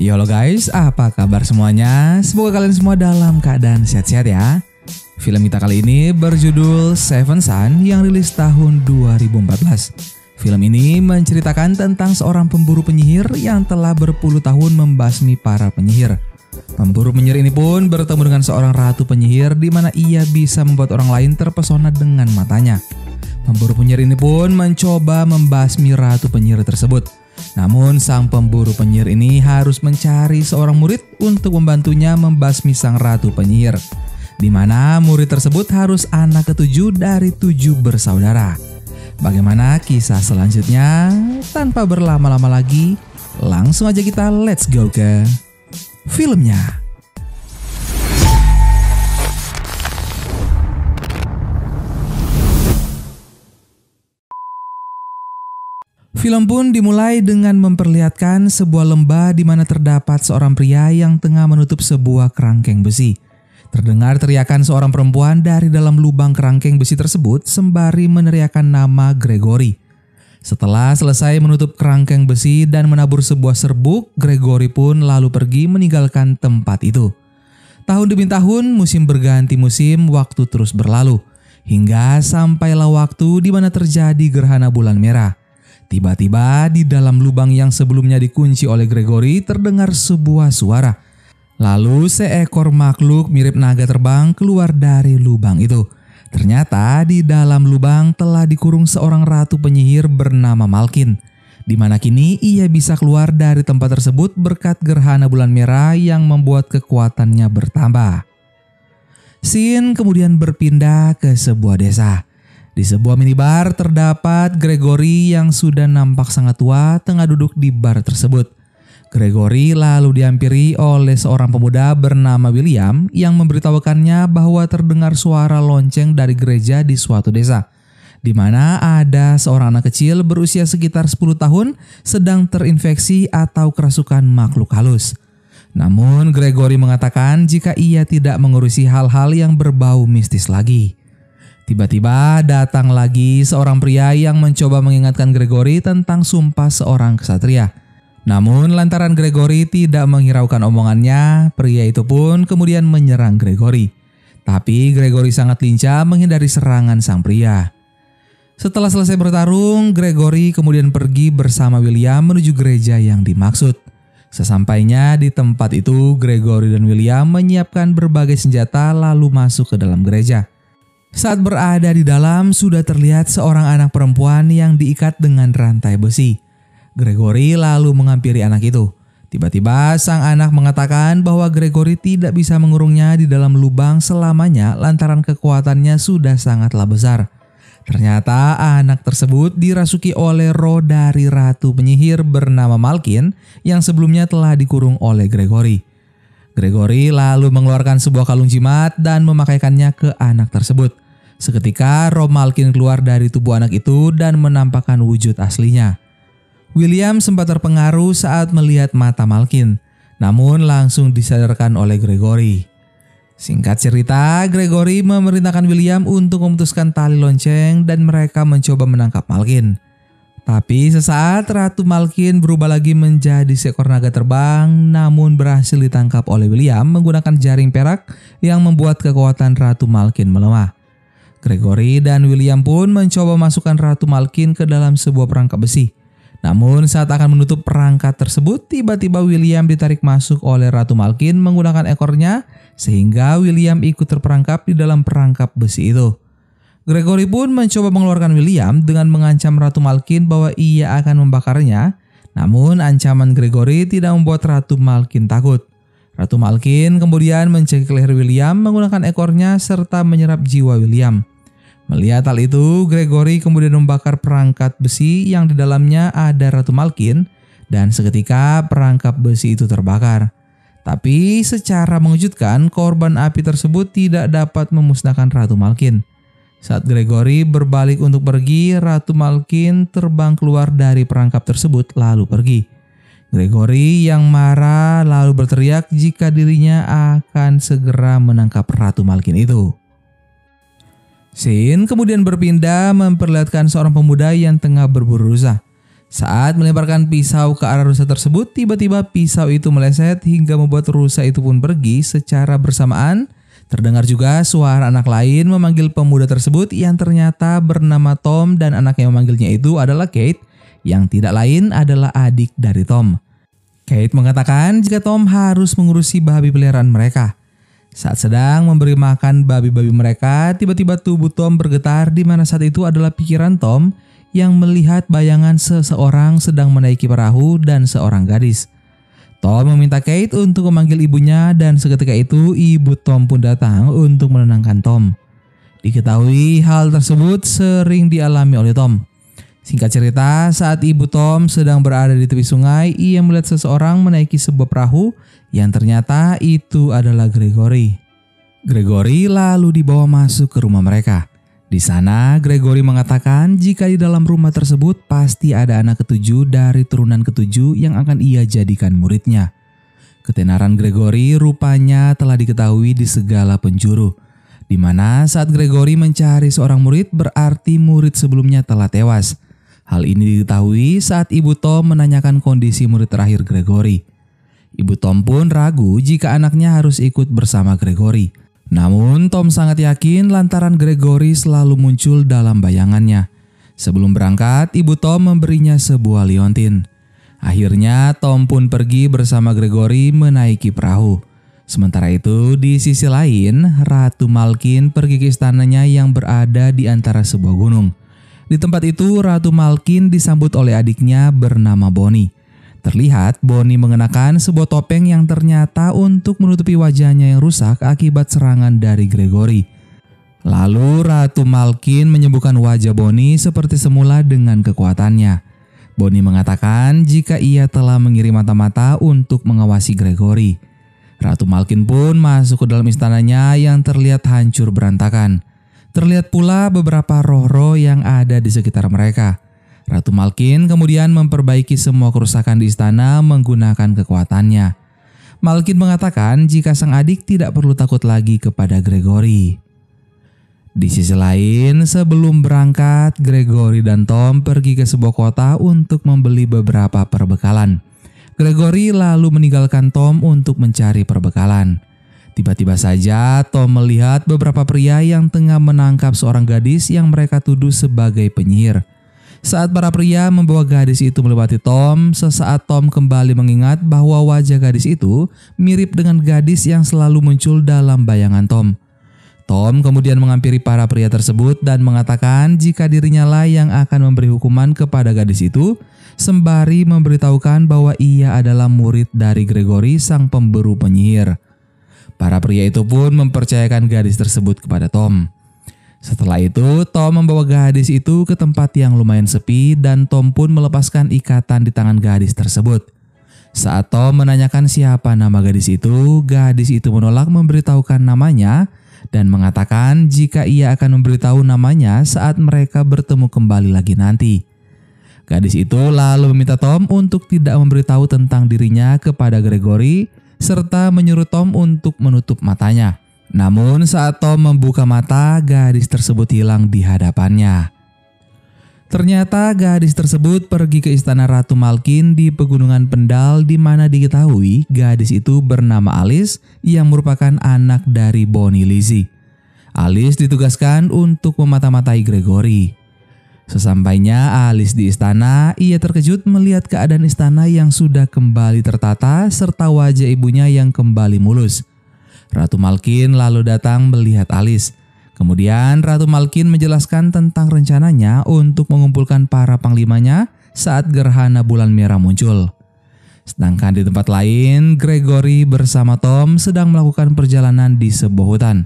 Halo guys, apa kabar semuanya? Semoga kalian semua dalam keadaan sehat-sehat ya. Film kita kali ini berjudul Seven Son yang rilis tahun 2014. Film ini menceritakan tentang seorang pemburu penyihir yang telah berpuluh tahun membasmi para penyihir. Pemburu penyihir ini pun bertemu dengan seorang ratu penyihir di mana ia bisa membuat orang lain terpesona dengan matanya. Pemburu penyihir ini pun mencoba membasmi ratu penyihir tersebut. Namun sang pemburu penyihir ini harus mencari seorang murid untuk membantunya membasmi sang ratu penyihir, di mana murid tersebut harus anak ketujuh dari 7 bersaudara. Bagaimana kisah selanjutnya? Tanpa berlama-lama lagi, langsung aja kita let's go ke filmnya. Film pun dimulai dengan memperlihatkan sebuah lembah di mana terdapat seorang pria yang tengah menutup sebuah kerangkeng besi. Terdengar teriakan seorang perempuan dari dalam lubang kerangkeng besi tersebut sembari meneriakkan nama Gregory. Setelah selesai menutup kerangkeng besi dan menabur sebuah serbuk, Gregory pun lalu pergi meninggalkan tempat itu. Tahun demi tahun, musim berganti musim, waktu terus berlalu. Hingga sampailah waktu di mana terjadi gerhana bulan merah. Tiba-tiba di dalam lubang yang sebelumnya dikunci oleh Gregory terdengar sebuah suara. Lalu seekor makhluk mirip naga terbang keluar dari lubang itu. Ternyata di dalam lubang telah dikurung seorang ratu penyihir bernama Malkin, di mana kini ia bisa keluar dari tempat tersebut berkat gerhana bulan merah yang membuat kekuatannya bertambah. Scene kemudian berpindah ke sebuah desa. Di sebuah minibar terdapat Gregory yang sudah nampak sangat tua tengah duduk di bar tersebut. Gregory lalu dihampiri oleh seorang pemuda bernama William yang memberitahukannya bahwa terdengar suara lonceng dari gereja di suatu desa, di mana ada seorang anak kecil berusia sekitar 10 tahun sedang terinfeksi atau kerasukan makhluk halus. Namun Gregory mengatakan jika ia tidak mengurusi hal-hal yang berbau mistis lagi. Tiba-tiba datang lagi seorang pria yang mencoba mengingatkan Gregory tentang sumpah seorang ksatria. Namun lantaran Gregory tidak menghiraukan omongannya, pria itu pun kemudian menyerang Gregory. Tapi Gregory sangat lincah menghindari serangan sang pria. Setelah selesai bertarung, Gregory kemudian pergi bersama William menuju gereja yang dimaksud. Sesampainya di tempat itu, Gregory dan William menyiapkan berbagai senjata lalu masuk ke dalam gereja. Saat berada di dalam, sudah terlihat seorang anak perempuan yang diikat dengan rantai besi. Gregory lalu menghampiri anak itu. Tiba-tiba sang anak mengatakan bahwa Gregory tidak bisa mengurungnya di dalam lubang selamanya lantaran kekuatannya sudah sangatlah besar. Ternyata anak tersebut dirasuki oleh roh dari ratu penyihir bernama Malkin yang sebelumnya telah dikurung oleh Gregory. Gregory lalu mengeluarkan sebuah kalung jimat dan memakaikannya ke anak tersebut. Seketika roh Malkin keluar dari tubuh anak itu dan menampakkan wujud aslinya. William sempat terpengaruh saat melihat mata Malkin, namun langsung disadarkan oleh Gregory. Singkat cerita, Gregory memerintahkan William untuk memutuskan tali lonceng dan mereka mencoba menangkap Malkin. Tapi sesaat Ratu Malkin berubah lagi menjadi seekor naga terbang, namun berhasil ditangkap oleh William menggunakan jaring perak yang membuat kekuatan Ratu Malkin melemah. Gregory dan William pun mencoba masukkan Ratu Malkin ke dalam sebuah perangkap besi. Namun saat akan menutup perangkat tersebut, tiba-tiba William ditarik masuk oleh Ratu Malkin menggunakan ekornya, sehingga William ikut terperangkap di dalam perangkap besi itu. Gregory pun mencoba mengeluarkan William dengan mengancam Ratu Malkin bahwa ia akan membakarnya. Namun ancaman Gregory tidak membuat Ratu Malkin takut. Ratu Malkin kemudian mencekik leher William menggunakan ekornya serta menyerap jiwa William. Melihat hal itu, Gregory kemudian membakar perangkat besi yang di dalamnya ada Ratu Malkin dan seketika perangkap besi itu terbakar. Tapi secara mengejutkan, korban api tersebut tidak dapat memusnahkan Ratu Malkin. Saat Gregory berbalik untuk pergi, Ratu Malkin terbang keluar dari perangkap tersebut lalu pergi. Gregory yang marah lalu berteriak jika dirinya akan segera menangkap Ratu Malkin itu. Scene kemudian berpindah memperlihatkan seorang pemuda yang tengah berburu rusa. Saat melemparkan pisau ke arah rusa tersebut, tiba-tiba pisau itu meleset hingga membuat rusa itu pun pergi. Secara bersamaan, terdengar juga suara anak lain memanggil pemuda tersebut yang ternyata bernama Tom, dan anak yang memanggilnya itu adalah Kate, yang tidak lain adalah adik dari Tom. Kate mengatakan jika Tom harus mengurusi babi peliharaan mereka. Saat sedang memberi makan babi-babi mereka, tiba-tiba tubuh Tom bergetar, di mana saat itu adalah pikiran Tom yang melihat bayangan seseorang sedang menaiki perahu dan seorang gadis. Tom meminta Kate untuk memanggil ibunya, dan seketika itu ibu Tom pun datang untuk menenangkan Tom. Diketahui hal tersebut sering dialami oleh Tom. Singkat cerita, saat ibu Tom sedang berada di tepi sungai, ia melihat seseorang menaiki sebuah perahu yang ternyata itu adalah Gregory. Gregory lalu dibawa masuk ke rumah mereka. Di sana, Gregory mengatakan jika di dalam rumah tersebut pasti ada anak ketujuh dari turunan ketujuh yang akan ia jadikan muridnya. Ketenaran Gregory rupanya telah diketahui di segala penjuru, di mana saat Gregory mencari seorang murid berarti murid sebelumnya telah tewas. Hal ini diketahui saat ibu Tom menanyakan kondisi murid terakhir Gregory. Ibu Tom pun ragu jika anaknya harus ikut bersama Gregory. Namun Tom sangat yakin lantaran Gregory selalu muncul dalam bayangannya. Sebelum berangkat, ibu Tom memberinya sebuah liontin. Akhirnya Tom pun pergi bersama Gregory menaiki perahu. Sementara itu, di sisi lain, Ratu Malkin pergi ke istananya yang berada di antara sebuah gunung. Di tempat itu, Ratu Malkin disambut oleh adiknya bernama Bonnie. Terlihat Bonnie mengenakan sebuah topeng yang ternyata untuk menutupi wajahnya yang rusak akibat serangan dari Gregory. Lalu Ratu Malkin menyembuhkan wajah Bonnie seperti semula dengan kekuatannya. Bonnie mengatakan jika ia telah mengirim mata-mata untuk mengawasi Gregory. Ratu Malkin pun masuk ke dalam istananya yang terlihat hancur berantakan. Terlihat pula beberapa roh-roh yang ada di sekitar mereka. Ratu Malkin kemudian memperbaiki semua kerusakan di istana menggunakan kekuatannya. Malkin mengatakan jika sang adik tidak perlu takut lagi kepada Gregory. Di sisi lain, sebelum berangkat, Gregory dan Tom pergi ke sebuah kota untuk membeli beberapa perbekalan. Gregory lalu meninggalkan Tom untuk mencari perbekalan. Tiba-tiba saja Tom melihat beberapa pria yang tengah menangkap seorang gadis yang mereka tuduh sebagai penyihir. Saat para pria membawa gadis itu melewati Tom, sesaat Tom kembali mengingat bahwa wajah gadis itu mirip dengan gadis yang selalu muncul dalam bayangan Tom. Tom kemudian menghampiri para pria tersebut dan mengatakan jika dirinya lah yang akan memberi hukuman kepada gadis itu, sembari memberitahukan bahwa ia adalah murid dari Gregory, sang pemburu penyihir. Para pria itu pun mempercayakan gadis tersebut kepada Tom. Setelah itu, Tom membawa gadis itu ke tempat yang lumayan sepi dan Tom pun melepaskan ikatan di tangan gadis tersebut. Saat Tom menanyakan siapa nama gadis itu menolak memberitahukan namanya dan mengatakan jika ia akan memberitahu namanya saat mereka bertemu kembali lagi nanti. Gadis itu lalu meminta Tom untuk tidak memberitahu tentang dirinya kepada Gregory serta menyuruh Tom untuk menutup matanya. Namun saat Tom membuka mata, gadis tersebut hilang di hadapannya. Ternyata gadis tersebut pergi ke istana Ratu Malkin di Pegunungan Pendal, di mana diketahui gadis itu bernama Alice yang merupakan anak dari Bonnie Lizzie. Alice ditugaskan untuk memata-matai Gregory. Sesampainya Alice di istana, ia terkejut melihat keadaan istana yang sudah kembali tertata serta wajah ibunya yang kembali mulus. Ratu Malkin lalu datang melihat Alice. Kemudian Ratu Malkin menjelaskan tentang rencananya untuk mengumpulkan para panglimanya saat gerhana bulan merah muncul. Sedangkan di tempat lain, Gregory bersama Tom sedang melakukan perjalanan di sebuah hutan.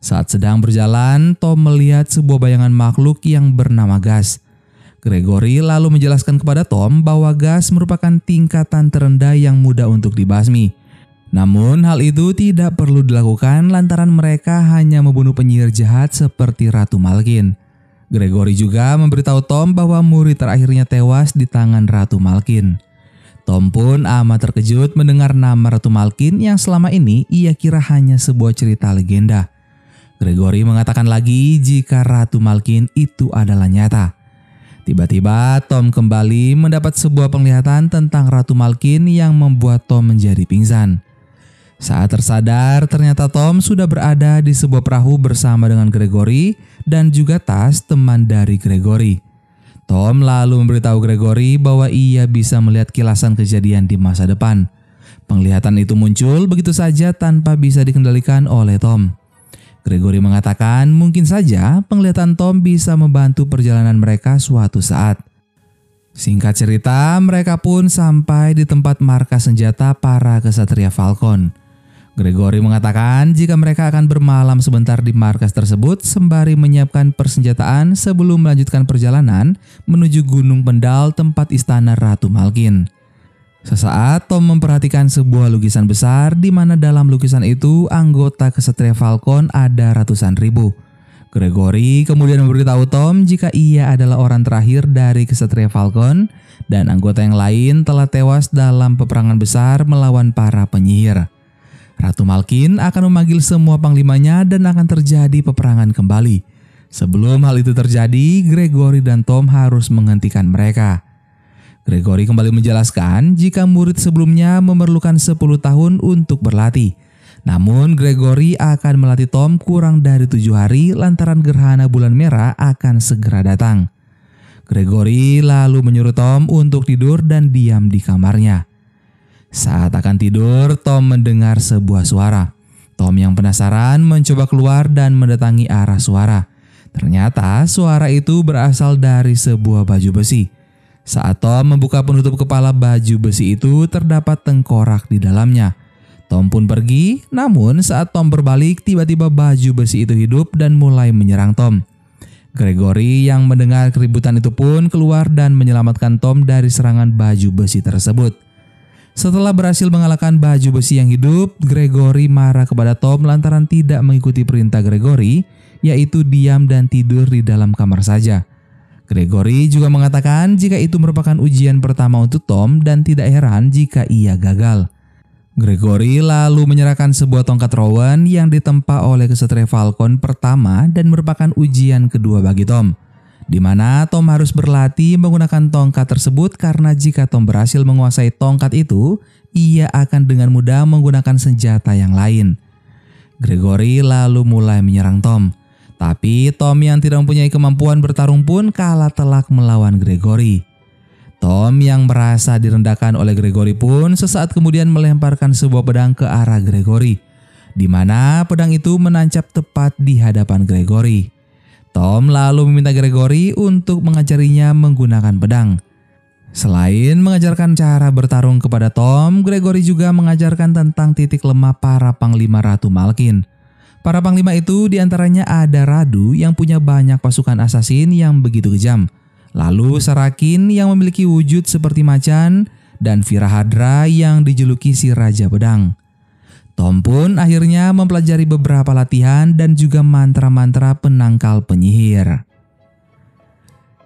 Saat sedang berjalan, Tom melihat sebuah bayangan makhluk yang bernama gas. Gregory lalu menjelaskan kepada Tom bahwa gas merupakan tingkatan terendah yang mudah untuk dibasmi. Namun hal itu tidak perlu dilakukan lantaran mereka hanya membunuh penyihir jahat seperti Ratu Malkin. Gregory juga memberitahu Tom bahwa murid terakhirnya tewas di tangan Ratu Malkin. Tom pun amat terkejut mendengar nama Ratu Malkin yang selama ini ia kira hanya sebuah cerita legenda. Gregory mengatakan lagi jika Ratu Malkin itu adalah nyata. Tiba-tiba Tom kembali mendapat sebuah penglihatan tentang Ratu Malkin yang membuat Tom menjadi pingsan. Saat tersadar, ternyata Tom sudah berada di sebuah perahu bersama dengan Gregory dan juga Tas, teman dari Gregory. Tom lalu memberitahu Gregory bahwa ia bisa melihat kilasan kejadian di masa depan. Penglihatan itu muncul begitu saja tanpa bisa dikendalikan oleh Tom. Gregory mengatakan mungkin saja penglihatan Tom bisa membantu perjalanan mereka suatu saat. Singkat cerita, mereka pun sampai di tempat markas senjata para kesatria Falcon. Gregory mengatakan jika mereka akan bermalam sebentar di markas tersebut sembari menyiapkan persenjataan sebelum melanjutkan perjalanan menuju Gunung Pendal tempat istana Ratu Malkin. Sesaat Tom memperhatikan sebuah lukisan besar di mana dalam lukisan itu anggota kesatria Falcon ada ratusan ribu. Gregory kemudian memberitahu Tom jika ia adalah orang terakhir dari kesatria Falcon dan anggota yang lain telah tewas dalam peperangan besar melawan para penyihir. Ratu Malkin akan memanggil semua panglimanya dan akan terjadi peperangan kembali. Sebelum hal itu terjadi, Gregory dan Tom harus menghentikan mereka. Gregory kembali menjelaskan jika murid sebelumnya memerlukan 10 tahun untuk berlatih. Namun Gregory akan melatih Tom kurang dari 7 hari lantaran gerhana bulan merah akan segera datang. Gregory lalu menyuruh Tom untuk tidur dan diam di kamarnya. Saat akan tidur, Tom mendengar sebuah suara. Tom yang penasaran mencoba keluar dan mendatangi arah suara. Ternyata suara itu berasal dari sebuah baju besi. Saat Tom membuka penutup kepala baju besi itu, terdapat tengkorak di dalamnya. Tom pun pergi, namun saat Tom berbalik, tiba-tiba baju besi itu hidup dan mulai menyerang Tom. Gregory yang mendengar keributan itu pun keluar dan menyelamatkan Tom dari serangan baju besi tersebut. Setelah berhasil mengalahkan baju besi yang hidup, Gregory marah kepada Tom lantaran tidak mengikuti perintah Gregory, yaitu diam dan tidur di dalam kamar saja. Gregory juga mengatakan jika itu merupakan ujian pertama untuk Tom dan tidak heran jika ia gagal. Gregory lalu menyerahkan sebuah tongkat Rowan yang ditempa oleh kesatria Falcon pertama dan merupakan ujian kedua bagi Tom, di mana Tom harus berlatih menggunakan tongkat tersebut karena jika Tom berhasil menguasai tongkat itu, ia akan dengan mudah menggunakan senjata yang lain. Gregory lalu mulai menyerang Tom. Tapi Tom yang tidak mempunyai kemampuan bertarung pun kalah telak melawan Gregory. Tom yang merasa direndahkan oleh Gregory pun sesaat kemudian melemparkan sebuah pedang ke arah Gregory, di mana pedang itu menancap tepat di hadapan Gregory. Tom lalu meminta Gregory untuk mengajarinya menggunakan pedang. Selain mengajarkan cara bertarung kepada Tom, Gregory juga mengajarkan tentang titik lemah para panglima Ratu Malkin. Para panglima itu diantaranya ada Radu yang punya banyak pasukan asasin yang begitu kejam. Lalu Sarakin yang memiliki wujud seperti macan dan Virahadra yang dijuluki si Raja Pedang. Tom pun akhirnya mempelajari beberapa latihan dan juga mantra-mantra penangkal penyihir.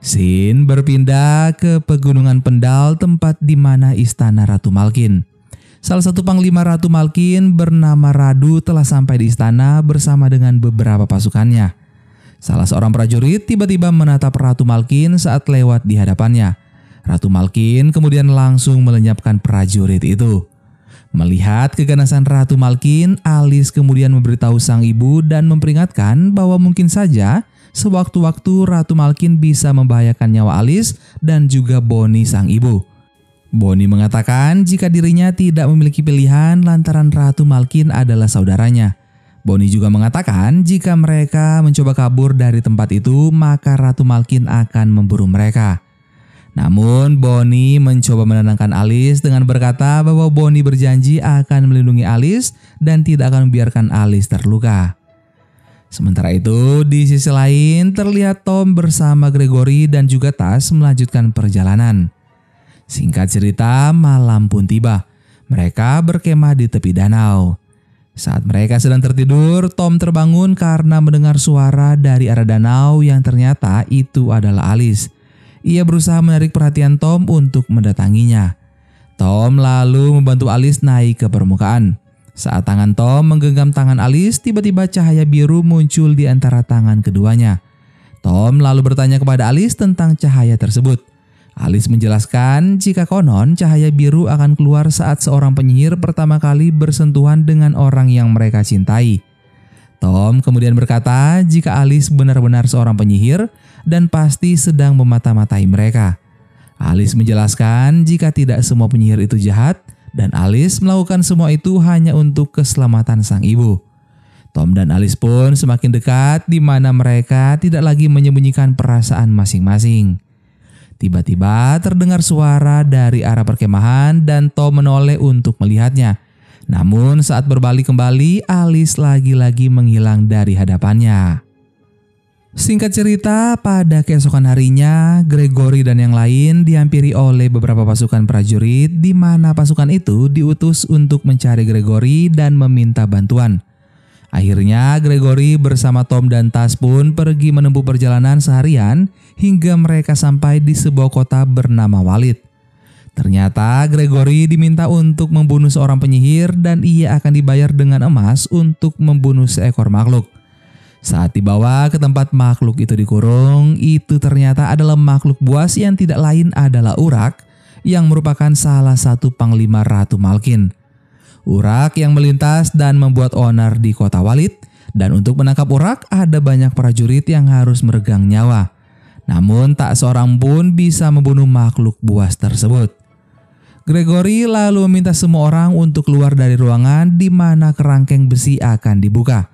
Scene berpindah ke Pegunungan Pendal tempat di mana istana Ratu Malkin. Salah satu panglima Ratu Malkin bernama Radu telah sampai di istana bersama dengan beberapa pasukannya. Salah seorang prajurit tiba-tiba menatap Ratu Malkin saat lewat di hadapannya. Ratu Malkin kemudian langsung melenyapkan prajurit itu. Melihat keganasan Ratu Malkin, Alice kemudian memberitahu sang ibu dan memperingatkan bahwa mungkin saja sewaktu-waktu Ratu Malkin bisa membahayakan nyawa Alice dan juga Bonnie sang ibu. Bonnie mengatakan jika dirinya tidak memiliki pilihan lantaran Ratu Malkin adalah saudaranya. Bonnie juga mengatakan jika mereka mencoba kabur dari tempat itu, maka Ratu Malkin akan memburu mereka. Namun Bonnie mencoba menenangkan Alice dengan berkata bahwa Bonnie berjanji akan melindungi Alice dan tidak akan membiarkan Alice terluka. Sementara itu, di sisi lain terlihat Tom bersama Gregory dan juga Tas melanjutkan perjalanan. Singkat cerita, malam pun tiba. Mereka berkemah di tepi danau. Saat mereka sedang tertidur, Tom terbangun karena mendengar suara dari arah danau yang ternyata itu adalah Alice. Ia berusaha menarik perhatian Tom untuk mendatanginya. Tom lalu membantu Alice naik ke permukaan. Saat tangan Tom menggenggam tangan Alice, tiba-tiba cahaya biru muncul di antara tangan keduanya. Tom lalu bertanya kepada Alice tentang cahaya tersebut. Alice menjelaskan jika konon cahaya biru akan keluar saat seorang penyihir pertama kali bersentuhan dengan orang yang mereka cintai. Tom kemudian berkata jika Alice benar-benar seorang penyihir dan pasti sedang memata-matai mereka. Alice menjelaskan jika tidak semua penyihir itu jahat dan Alice melakukan semua itu hanya untuk keselamatan sang ibu. Tom dan Alice pun semakin dekat di mana mereka tidak lagi menyembunyikan perasaan masing-masing. Tiba-tiba terdengar suara dari arah perkemahan dan Tom menoleh untuk melihatnya. Namun saat berbalik kembali, Alice lagi-lagi menghilang dari hadapannya. Singkat cerita, pada keesokan harinya, Gregory dan yang lain dihampiri oleh beberapa pasukan prajurit di mana pasukan itu diutus untuk mencari Gregory dan meminta bantuan. Akhirnya Gregory bersama Tom dan Tas pun pergi menempuh perjalanan seharian hingga mereka sampai di sebuah kota bernama Walid. Ternyata Gregory diminta untuk membunuh seorang penyihir dan ia akan dibayar dengan emas untuk membunuh seekor makhluk. Saat dibawa ke tempat makhluk itu dikurung, itu ternyata adalah makhluk buas yang tidak lain adalah Urak yang merupakan salah satu panglima Ratu Malkin. Urak yang melintas dan membuat onar di kota Walid, dan untuk menangkap Urak ada banyak prajurit yang harus meregang nyawa. Namun tak seorang pun bisa membunuh makhluk buas tersebut. Gregory lalu meminta semua orang untuk keluar dari ruangan di mana kerangkeng besi akan dibuka.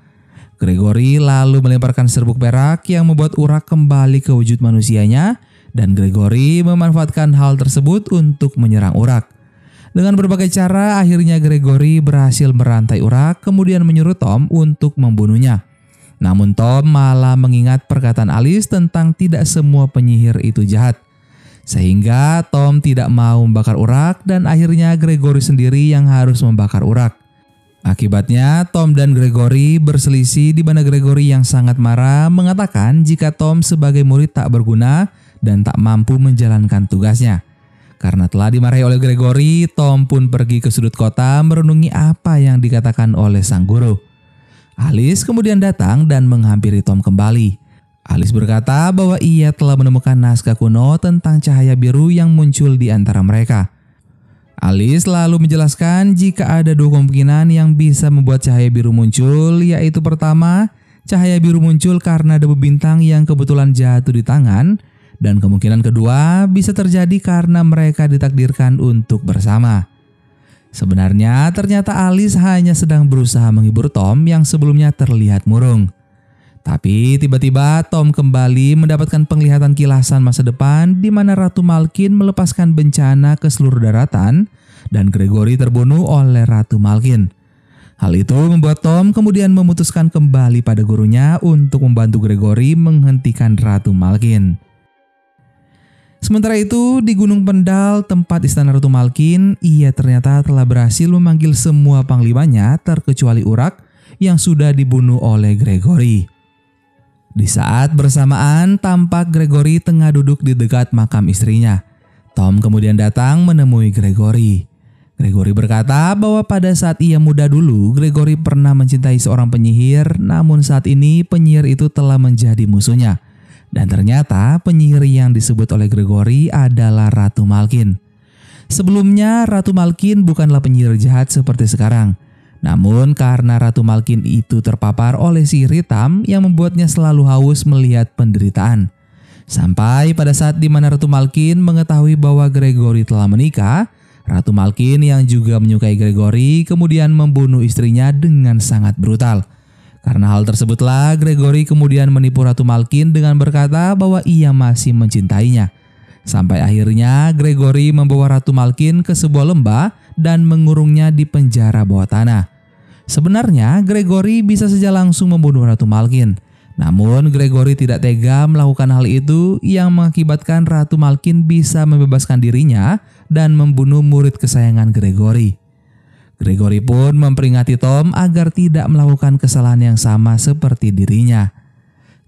Gregory lalu melemparkan serbuk perak yang membuat Urak kembali ke wujud manusianya dan Gregory memanfaatkan hal tersebut untuk menyerang Urak. Dengan berbagai cara, akhirnya Gregory berhasil merantai Urak kemudian menyuruh Tom untuk membunuhnya. Namun Tom malah mengingat perkataan Alice tentang tidak semua penyihir itu jahat. Sehingga Tom tidak mau membakar Urak dan akhirnya Gregory sendiri yang harus membakar Urak. Akibatnya Tom dan Gregory berselisih di mana Gregory yang sangat marah mengatakan jika Tom sebagai murid tak berguna dan tak mampu menjalankan tugasnya. Karena telah dimarahi oleh Gregory, Tom pun pergi ke sudut kota merenungi apa yang dikatakan oleh sang guru. Alice kemudian datang dan menghampiri Tom kembali. Alice berkata bahwa ia telah menemukan naskah kuno tentang cahaya biru yang muncul di antara mereka. Alice lalu menjelaskan jika ada dua kemungkinan yang bisa membuat cahaya biru muncul, yaitu pertama, cahaya biru muncul karena debu bintang yang kebetulan jatuh di tangan, dan kemungkinan kedua bisa terjadi karena mereka ditakdirkan untuk bersama. Sebenarnya ternyata Alice hanya sedang berusaha menghibur Tom yang sebelumnya terlihat murung. Tapi tiba-tiba Tom kembali mendapatkan penglihatan kilasan masa depan di mana Ratu Malkin melepaskan bencana ke seluruh daratan dan Gregory terbunuh oleh Ratu Malkin. Hal itu membuat Tom kemudian memutuskan kembali pada gurunya untuk membantu Gregory menghentikan Ratu Malkin. Sementara itu, di Gunung Pendal, tempat istana Ratu Malkin, ia ternyata telah berhasil memanggil semua panglimanya terkecuali Urak yang sudah dibunuh oleh Gregory. Di saat bersamaan, tampak Gregory tengah duduk di dekat makam istrinya. Tom kemudian datang menemui Gregory. Gregory berkata bahwa pada saat ia muda dulu, Gregory pernah mencintai seorang penyihir, namun saat ini penyihir itu telah menjadi musuhnya. Dan ternyata penyihir yang disebut oleh Gregory adalah Ratu Malkin. Sebelumnya Ratu Malkin bukanlah penyihir jahat seperti sekarang. Namun karena Ratu Malkin itu terpapar oleh sihir hitam yang membuatnya selalu haus melihat penderitaan. Sampai pada saat di mana Ratu Malkin mengetahui bahwa Gregory telah menikah, Ratu Malkin yang juga menyukai Gregory kemudian membunuh istrinya dengan sangat brutal. Karena hal tersebutlah Gregory kemudian menipu Ratu Malkin dengan berkata bahwa ia masih mencintainya. Sampai akhirnya Gregory membawa Ratu Malkin ke sebuah lembah dan mengurungnya di penjara bawah tanah. Sebenarnya Gregory bisa saja langsung membunuh Ratu Malkin. Namun Gregory tidak tega melakukan hal itu yang mengakibatkan Ratu Malkin bisa membebaskan dirinya dan membunuh murid kesayangan Gregory. Gregory pun memperingati Tom agar tidak melakukan kesalahan yang sama seperti dirinya.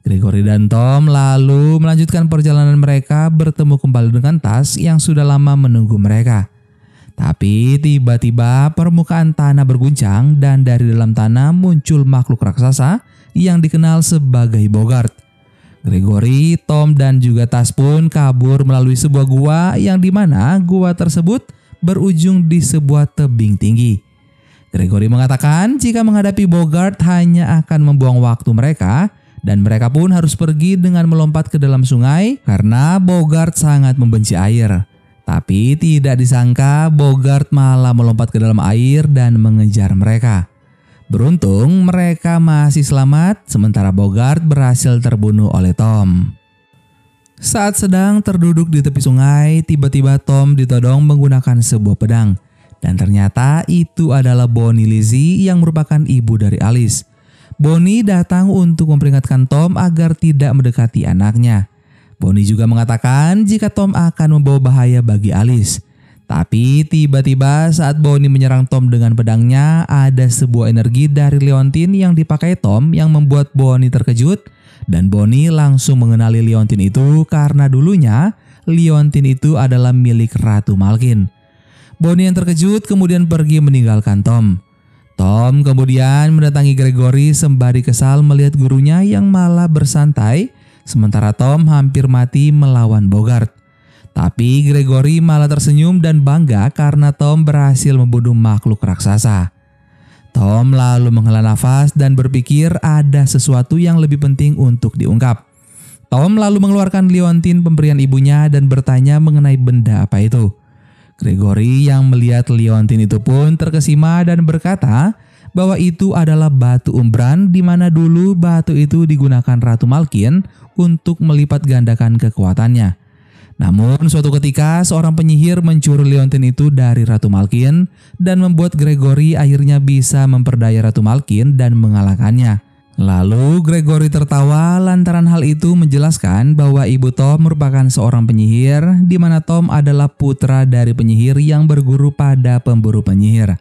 Gregory dan Tom lalu melanjutkan perjalanan mereka bertemu kembali dengan Tas yang sudah lama menunggu mereka. Tapi tiba-tiba permukaan tanah berguncang dan dari dalam tanah muncul makhluk raksasa yang dikenal sebagai Bogart. Gregory, Tom, dan juga Tas pun kabur melalui sebuah gua yang dimana gua tersebut berujung di sebuah tebing tinggi. Gregory mengatakan jika menghadapi Bogart hanya akan membuang waktu mereka dan mereka pun harus pergi dengan melompat ke dalam sungai karena Bogart sangat membenci air. Tapi tidak disangka Bogart malah melompat ke dalam air dan mengejar mereka. Beruntung mereka masih selamat sementara Bogart berhasil terbunuh oleh Tom. Saat sedang terduduk di tepi sungai, tiba-tiba Tom ditodong menggunakan sebuah pedang. Dan ternyata itu adalah Bonnie Lizzie yang merupakan ibu dari Alice. Bonnie datang untuk memperingatkan Tom agar tidak mendekati anaknya. Bonnie juga mengatakan jika Tom akan membawa bahaya bagi Alice. Tapi tiba-tiba saat Bonnie menyerang Tom dengan pedangnya, ada sebuah energi dari Leontin yang dipakai Tom yang membuat Bonnie terkejut. Dan Bonnie langsung mengenali Leontin itu karena dulunya Leontin itu adalah milik Ratu Malkin. Bonnie yang terkejut kemudian pergi meninggalkan Tom. Tom kemudian mendatangi Gregory sembari kesal melihat gurunya yang malah bersantai, sementara Tom hampir mati melawan Bogart. Tapi Gregory malah tersenyum dan bangga karena Tom berhasil membunuh makhluk raksasa. Tom lalu menghela nafas dan berpikir ada sesuatu yang lebih penting untuk diungkap. Tom lalu mengeluarkan liontin pemberian ibunya dan bertanya mengenai benda apa itu. Gregory yang melihat liontin itu pun terkesima dan berkata bahwa itu adalah batu umbran di mana dulu batu itu digunakan Ratu Malkin untuk melipat gandakan kekuatannya. Namun suatu ketika seorang penyihir mencuri liontin itu dari Ratu Malkin dan membuat Gregory akhirnya bisa memperdaya Ratu Malkin dan mengalahkannya. Lalu Gregory tertawa lantaran hal itu menjelaskan bahwa ibu Tom merupakan seorang penyihir di mana Tom adalah putra dari penyihir yang berguru pada pemburu penyihir.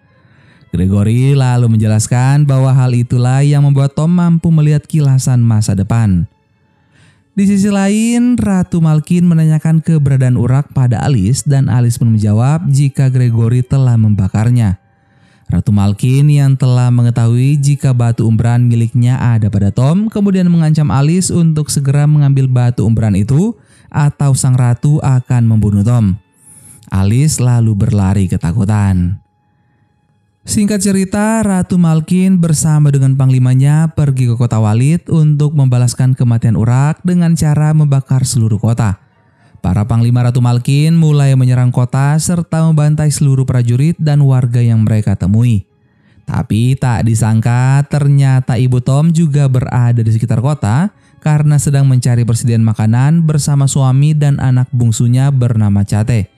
Gregory lalu menjelaskan bahwa hal itulah yang membuat Tom mampu melihat kilasan masa depan. Di sisi lain, Ratu Malkin menanyakan keberadaan urak pada Alice dan Alice pun menjawab jika Gregory telah membakarnya. Ratu Malkin yang telah mengetahui jika batu umbran miliknya ada pada Tom kemudian mengancam Alice untuk segera mengambil batu umbran itu atau sang ratu akan membunuh Tom. Alice lalu berlari ketakutan. Singkat cerita, Ratu Malkin bersama dengan panglimanya pergi ke kota Walid untuk membalaskan kematian urak dengan cara membakar seluruh kota. Para panglima Ratu Malkin mulai menyerang kota serta membantai seluruh prajurit dan warga yang mereka temui. Tapi tak disangka ternyata ibu Tom juga berada di sekitar kota karena sedang mencari persediaan makanan bersama suami dan anak bungsunya bernama Cate.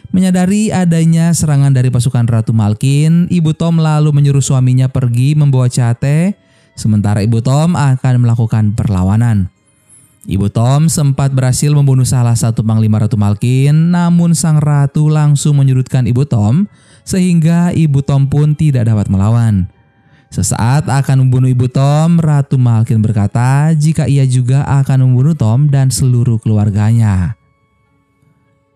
Menyadari adanya serangan dari pasukan Ratu Malkin, ibu Tom lalu menyuruh suaminya pergi membawa Cate, sementara ibu Tom akan melakukan perlawanan. Ibu Tom sempat berhasil membunuh salah satu panglima Ratu Malkin, namun sang ratu langsung menyudutkan ibu Tom, sehingga ibu Tom pun tidak dapat melawan. Sesaat akan membunuh ibu Tom, Ratu Malkin berkata jika ia juga akan membunuh Tom dan seluruh keluarganya.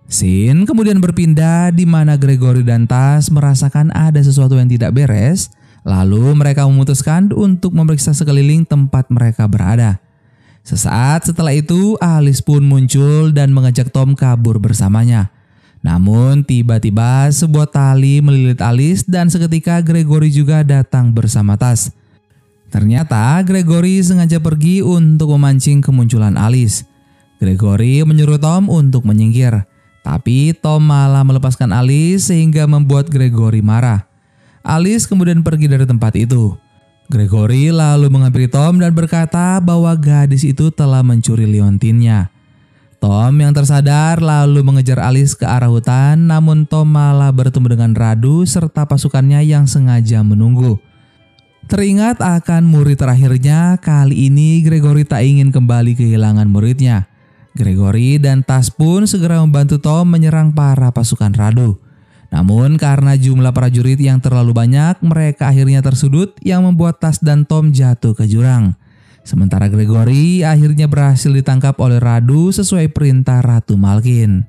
Scene kemudian berpindah di mana Gregory dan Tas merasakan ada sesuatu yang tidak beres, lalu mereka memutuskan untuk memeriksa sekeliling tempat mereka berada. Sesaat setelah itu, Alice pun muncul dan mengajak Tom kabur bersamanya. Namun tiba-tiba sebuah tali melilit Alice dan seketika Gregory juga datang bersama Tas. Ternyata Gregory sengaja pergi untuk memancing kemunculan Alice. Gregory menyuruh Tom untuk menyingkir. Tapi Tom malah melepaskan Alice sehingga membuat Gregory marah. Alice kemudian pergi dari tempat itu. Gregory lalu menghampiri Tom dan berkata bahwa gadis itu telah mencuri liontinnya. Tom yang tersadar lalu mengejar Alice ke arah hutan, namun Tom malah bertemu dengan Radu serta pasukannya yang sengaja menunggu. Teringat akan murid terakhirnya, kali ini Gregory tak ingin kembali kehilangan muridnya. Gregory dan Tas pun segera membantu Tom menyerang para pasukan Radu. Namun karena jumlah prajurit yang terlalu banyak, mereka akhirnya tersudut yang membuat Tas dan Tom jatuh ke jurang. Sementara Gregory akhirnya berhasil ditangkap oleh Radu sesuai perintah Ratu Malkin.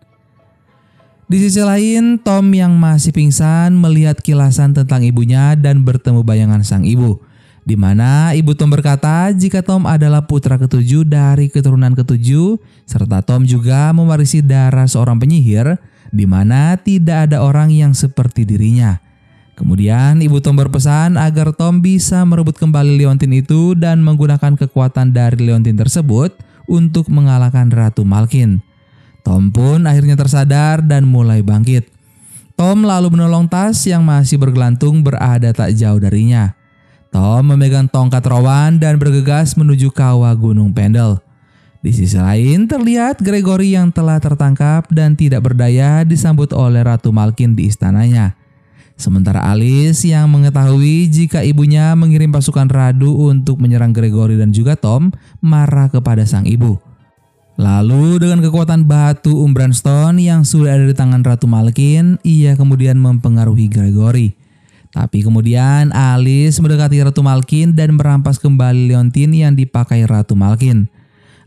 Di sisi lain, Tom yang masih pingsan melihat kilasan tentang ibunya dan bertemu bayangan sang ibu. di mana ibu Tom berkata jika Tom adalah putra ketujuh dari keturunan ketujuh, serta Tom juga mewarisi darah seorang penyihir, di mana tidak ada orang yang seperti dirinya. Kemudian ibu Tom berpesan agar Tom bisa merebut kembali liontin itu dan menggunakan kekuatan dari liontin tersebut untuk mengalahkan Ratu Malkin. Tom pun akhirnya tersadar dan mulai bangkit. Tom lalu menolong Tas yang masih bergelantung berada tak jauh darinya. Tom memegang tongkat Rowan dan bergegas menuju kawah Gunung Pendle. Di sisi lain terlihat Gregory yang telah tertangkap dan tidak berdaya disambut oleh Ratu Malkin di istananya. Sementara Alice yang mengetahui jika ibunya mengirim pasukan radu untuk menyerang Gregory dan juga Tom marah kepada sang ibu. Lalu dengan kekuatan batu Umbran Stone yang sudah ada di tangan Ratu Malkin, ia kemudian mempengaruhi Gregory. Tapi kemudian Alice mendekati Ratu Malkin dan merampas kembali liontin yang dipakai Ratu Malkin.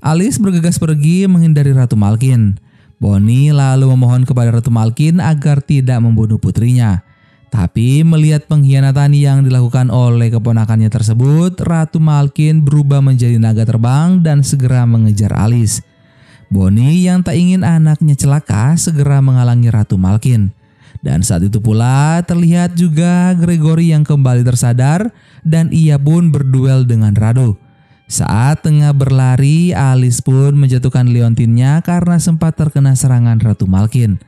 Alice bergegas pergi menghindari Ratu Malkin. Bonnie lalu memohon kepada Ratu Malkin agar tidak membunuh putrinya. Tapi melihat pengkhianatan yang dilakukan oleh keponakannya tersebut, Ratu Malkin berubah menjadi naga terbang dan segera mengejar Alice. Bonnie yang tak ingin anaknya celaka segera menghalangi Ratu Malkin. Dan saat itu pula terlihat juga Gregory yang kembali tersadar dan ia pun berduel dengan Radu. Saat tengah berlari, Alice pun menjatuhkan liontinnya karena sempat terkena serangan Ratu Malkin.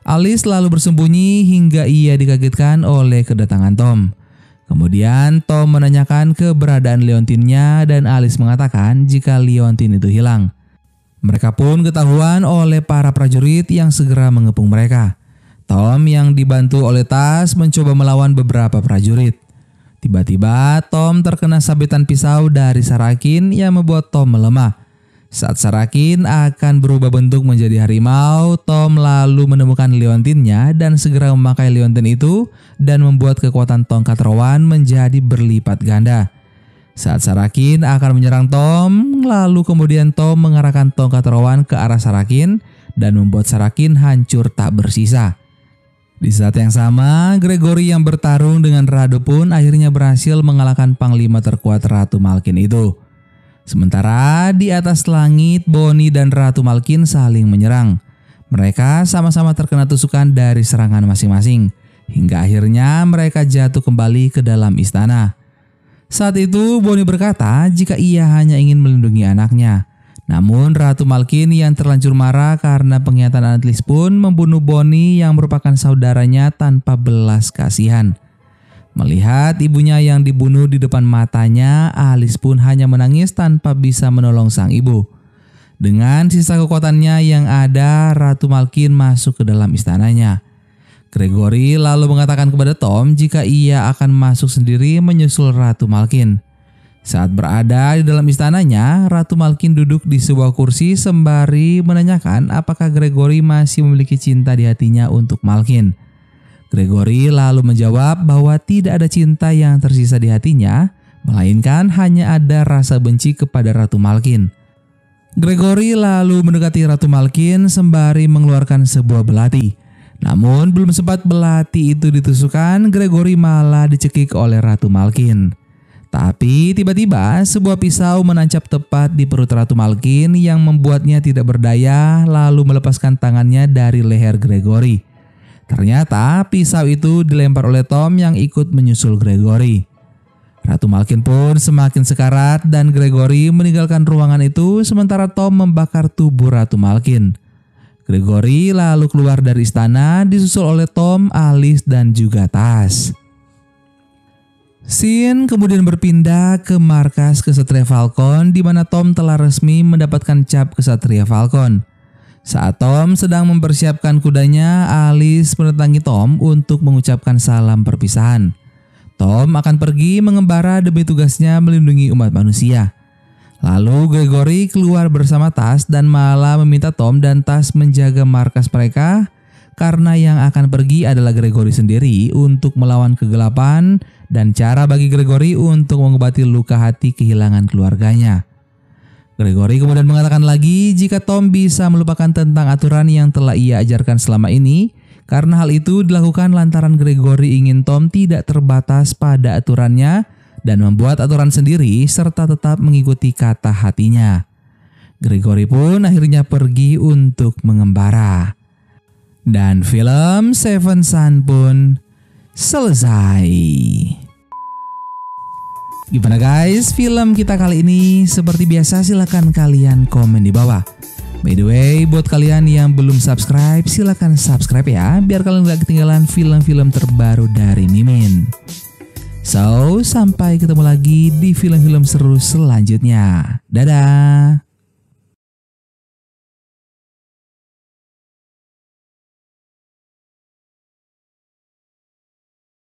Alice lalu bersembunyi hingga ia dikagetkan oleh kedatangan Tom. Kemudian Tom menanyakan keberadaan liontinnya dan Alice mengatakan jika liontin itu hilang. Mereka pun ketahuan oleh para prajurit yang segera mengepung mereka. Tom yang dibantu oleh Tas mencoba melawan beberapa prajurit. Tiba-tiba Tom terkena sabetan pisau dari Sarakin yang membuat Tom melemah. Saat Sarakin akan berubah bentuk menjadi harimau, Tom lalu menemukan liontinnya dan segera memakai liontin itu dan membuat kekuatan tongkat Rowan menjadi berlipat ganda. Saat Sarakin akan menyerang Tom, lalu kemudian Tom mengarahkan tongkat Rowan ke arah Sarakin dan membuat Sarakin hancur tak bersisa. Di saat yang sama, Gregory yang bertarung dengan Radu pun akhirnya berhasil mengalahkan panglima terkuat Ratu Malkin itu. Sementara di atas langit, Bonnie dan Ratu Malkin saling menyerang. Mereka sama-sama terkena tusukan dari serangan masing-masing, hingga akhirnya mereka jatuh kembali ke dalam istana. Saat itu Bonnie berkata jika ia hanya ingin melindungi anaknya. Namun Ratu Malkin yang terlanjur marah karena pengkhianatan Atlas pun membunuh Bonnie yang merupakan saudaranya tanpa belas kasihan. Melihat ibunya yang dibunuh di depan matanya, Alice pun hanya menangis tanpa bisa menolong sang ibu. Dengan sisa kekuatannya yang ada, Ratu Malkin masuk ke dalam istananya. Gregory lalu mengatakan kepada Tom jika ia akan masuk sendiri menyusul Ratu Malkin. Saat berada di dalam istananya, Ratu Malkin duduk di sebuah kursi sembari menanyakan apakah Gregory masih memiliki cinta di hatinya untuk Malkin. Gregory lalu menjawab bahwa tidak ada cinta yang tersisa di hatinya, melainkan hanya ada rasa benci kepada Ratu Malkin. Gregory lalu mendekati Ratu Malkin sembari mengeluarkan sebuah belati. Namun belum sempat belati itu ditusukkan, Gregory malah dicekik oleh Ratu Malkin. Tapi tiba-tiba sebuah pisau menancap tepat di perut Ratu Malkin yang membuatnya tidak berdaya lalu melepaskan tangannya dari leher Gregory. Ternyata pisau itu dilempar oleh Tom yang ikut menyusul Gregory. Ratu Malkin pun semakin sekarat dan Gregory meninggalkan ruangan itu sementara Tom membakar tubuh Ratu Malkin. Gregory lalu keluar dari istana disusul oleh Tom, Alice dan juga Tas. Scene kemudian berpindah ke markas Kesatria Falcon di mana Tom telah resmi mendapatkan cap Kesatria Falcon. Saat Tom sedang mempersiapkan kudanya, Alice mendatangi Tom untuk mengucapkan salam perpisahan. Tom akan pergi mengembara demi tugasnya melindungi umat manusia. Lalu Gregory keluar bersama Tas dan malah meminta Tom dan Tas menjaga markas mereka karena yang akan pergi adalah Gregory sendiri untuk melawan kegelapan dan cara bagi Gregory untuk mengobati luka hati kehilangan keluarganya. Gregory kemudian mengatakan lagi jika Tom bisa melupakan tentang aturan yang telah ia ajarkan selama ini karena hal itu dilakukan lantaran Gregory ingin Tom tidak terbatas pada aturannya dan membuat aturan sendiri serta tetap mengikuti kata hatinya. Gregory pun akhirnya pergi untuk mengembara. Dan film Seven Son pun selesai. Gimana guys film kita kali ini? Seperti biasa silahkan kalian komen di bawah. By the way, buat kalian yang belum subscribe, silahkan subscribe ya, biar kalian gak ketinggalan film-film terbaru dari Mimin. So, sampai ketemu lagi di film-film seru selanjutnya. Dadah!